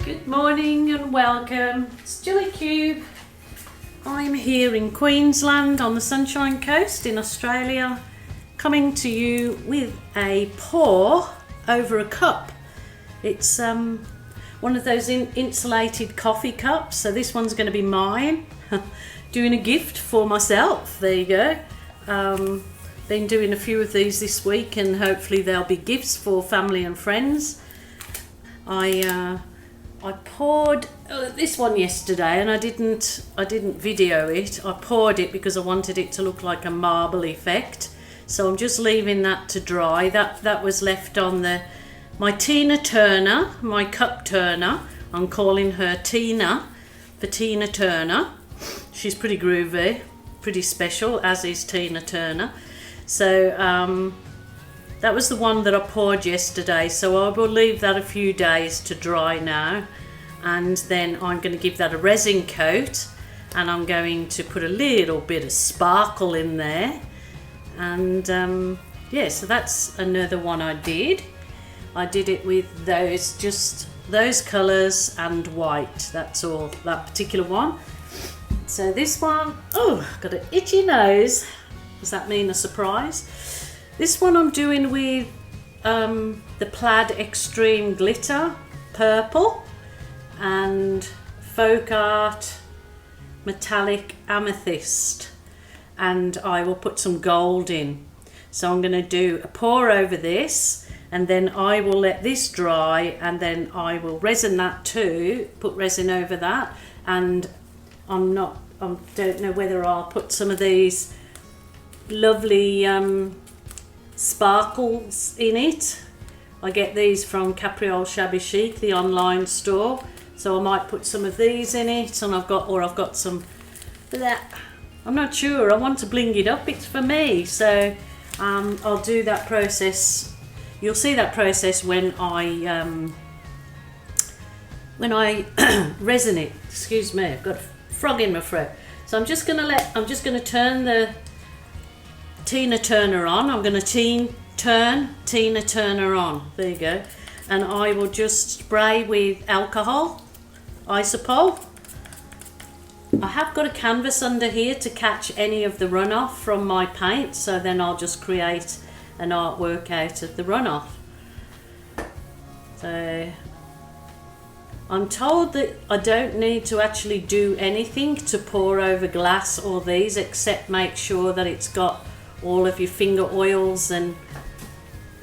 Good morning and welcome. It's Julie Cube. I'm here in Queensland on the Sunshine Coast in Australia, coming to you with a pour over a cup. It's one of those insulated coffee cups, so this one's going to be mine. Doing a gift for myself, there you go. Been doing a few of these this week and hopefully they'll be gifts for family and friends. I poured this one yesterday and I didn't video it. I poured it because I wanted it to look like a marble effect. So I'm just leaving that to dry. That was left on my Tina Turner, my cup turner. I'm calling her Tina for Tina Turner. She's pretty groovy, pretty special, as is Tina Turner. So that was the one that I poured yesterday, so I will leave that a few days to dry now, and then I'm going to give that a resin coat, and I'm going to put a little bit of sparkle in there, and yeah, so that's another one I did it with those colours and white. That's all, that particular one. So this one, oh, I've got an itchy nose. Does that mean a surprise? This one I'm doing with the Plaid Extreme Glitter Purple and Folk Art Metallic Amethyst, and I will put some gold in. So I'm going to do a pour over this, and then I will let this dry, and then I will resin that too, put resin over that, and I don't know whether I'll put some of these lovely sparkles in it. I get these from Capriole Shabby Chic, the online store, so I might put some of these in it, and I've got some that I'm not sure, I want to bling it up, it's for me. So I'll do that process. You'll see that process when I resin it. Excuse me, I've got a frog in my throat. So I'm just gonna turn the Tina Turner on. I'm going to turn Tina Turner on. There you go. And I will just spray with alcohol, isopol. I have got a canvas under here to catch any of the runoff from my paint, so then I'll just create an artwork out of the runoff. So I'm told that I don't need to actually do anything to pour over glass or these, except make sure that it's got all of your finger oils and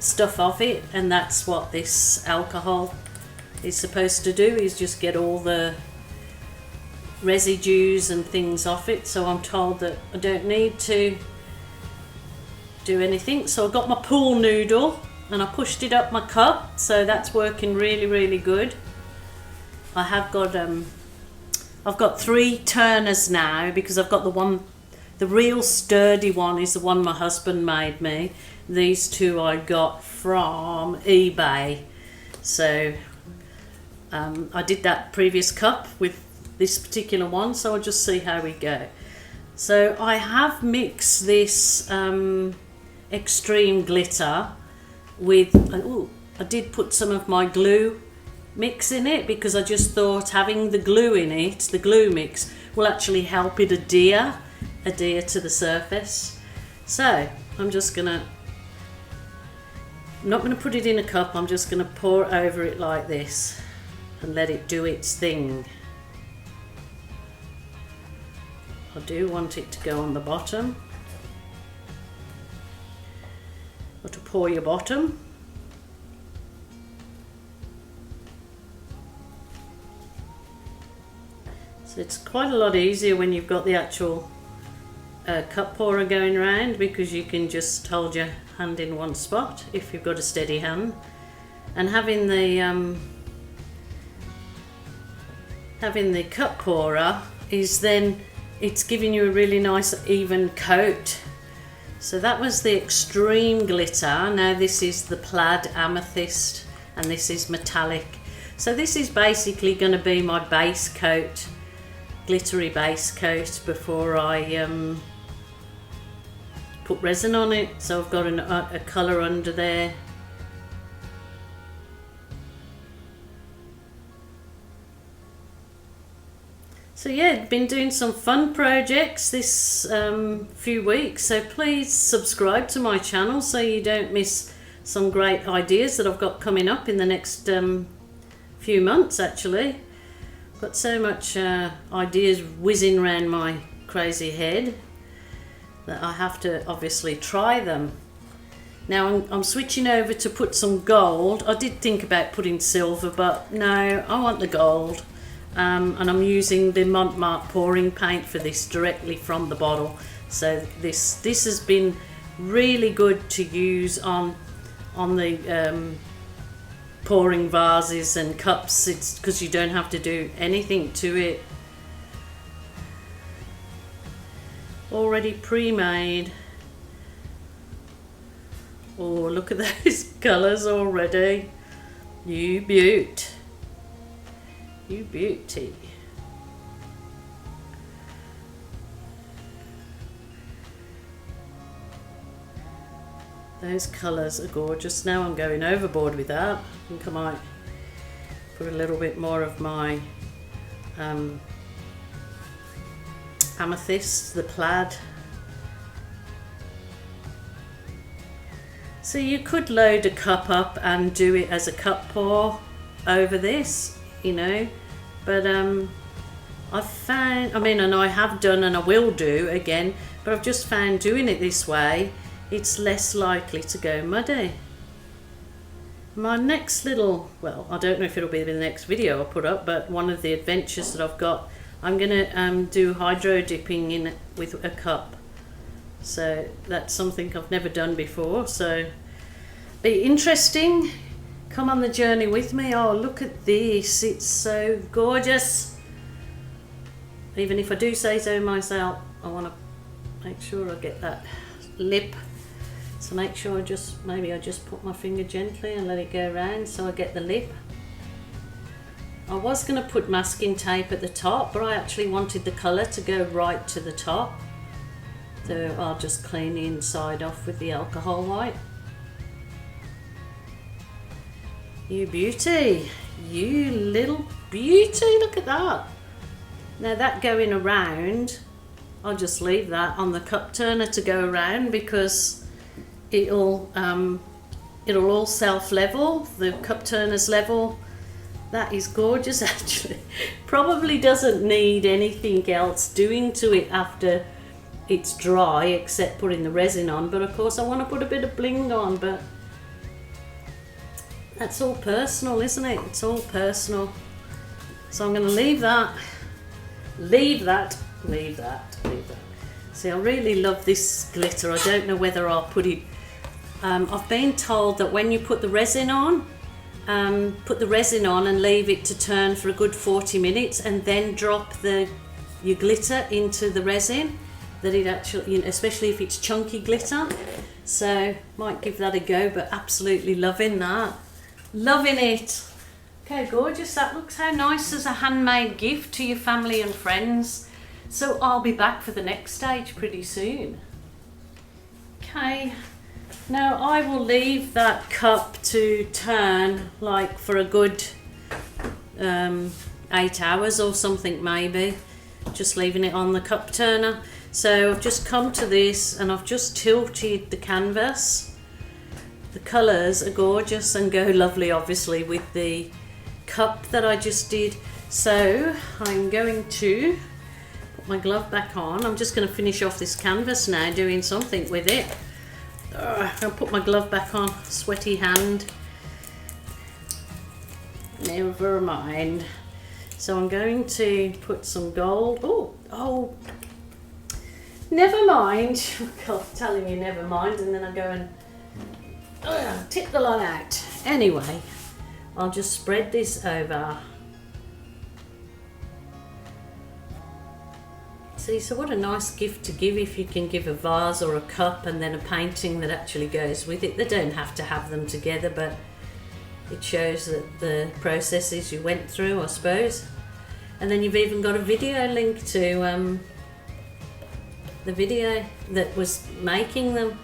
stuff off it, and that's what this alcohol is supposed to do, is just get all the residues and things off it. So I'm told that I don't need to do anything. So I got my pool noodle and I pushed it up my cup, so that's working really good. I have got I've got 3 turners now, because I've got the real sturdy one is the one my husband made me. These 2 I got from eBay. So I did that previous cup with this particular one, so I'll just see how we go. So I have mixed this extreme glitter with, I did put some of my glue mix in it, because I just thought having the glue in it, the glue mix, will actually help it adhere to the surface. So I'm not gonna put it in a cup, I'm just gonna pour over it like this and let it do its thing. I do want it to go on the bottom, or to pour your bottom. So it's quite a lot easier when you've got the actual cup pourer going around, because you can just hold your hand in one spot if you've got a steady hand, and having the cup pourer is then it's giving you a really nice even coat. So that was the extreme glitter. Now this is the Plaid Amethyst, and this is metallic. So this is basically going to be my base coat, glittery base coat, before I put resin on it. So I've got a colour under there. So yeah, been doing some fun projects this few weeks, so please subscribe to my channel so you don't miss some great ideas that I've got coming up in the next few months. Actually got so much ideas whizzing around my crazy head that I have to obviously try them. Now I'm switching over to put some gold. I did think about putting silver, but no, I want the gold. And I'm using the Mont pouring paint for this directly from the bottle. So this has been really good to use on the pouring vases and cups. It's because you don't have to do anything to it. Already pre-made. Oh, look at those colours already. You beaut. You beauty. Those colours are gorgeous. Now I'm going overboard with that. I think I might put a little bit more of my amethyst, the plaid. So you could load a cup up and do it as a cup pour over this, you know, but I've found, I mean, and I have done and I will do again, but I've just found doing it this way, it's less likely to go muddy. My next little, well, I don't know if it'll be the next video I put up, but one of the adventures that I've got, I'm gonna do hydro dipping in it with a cup. So that's something I've never done before, so be interesting. Come on the journey with me. Oh, look at this, it's so gorgeous. Even if I do say so myself, I want to make sure I get that lip. So make sure maybe I just put my finger gently and let it go around so I get the lip. I was going to put masking tape at the top, but I actually wanted the colour to go right to the top. So I'll just clean the inside off with the alcohol white. You beauty, you little beauty, look at that. Now that going around, I'll just leave that on the cup turner to go around because it'll all self-level, the cup turner's level. That is gorgeous actually. Probably doesn't need anything else doing to it after it's dry except putting the resin on, but of course I want to put a bit of bling on, but that's all personal, isn't it? It's all personal. So I'm going to leave that. See, I really love this glitter. I don't know whether I'll put it, I've been told that when you put the resin on and leave it to turn for a good 40 minutes and then drop your glitter into the resin, that it actually, you know, especially if it's chunky glitter. So might give that a go, but absolutely loving that. Loving it. Okay, gorgeous. That looks how nice as a handmade gift to your family and friends. So I'll be back for the next stage pretty soon. Okay, now I will leave that cup to turn like for a good 8 hours or something maybe. Just leaving it on the cup turner. So I've just come to this and I've just tilted the canvas. The colours are gorgeous and go lovely obviously with the cup that I just did. So I'm going to put my glove back on. I'm just going to finish off this canvas now doing something with it. I'll put my glove back on, sweaty hand. Never mind. So I'm going to put some gold. Oh, never mind. God, telling you never mind, and then I go and tip the lot out. Anyway, I'll just spread this over. See, so what a nice gift to give if you can give a vase or a cup and then a painting that actually goes with it. They don't have to have them together, but it shows that the processes you went through, I suppose. And then you've even got a video link to the video that was making them.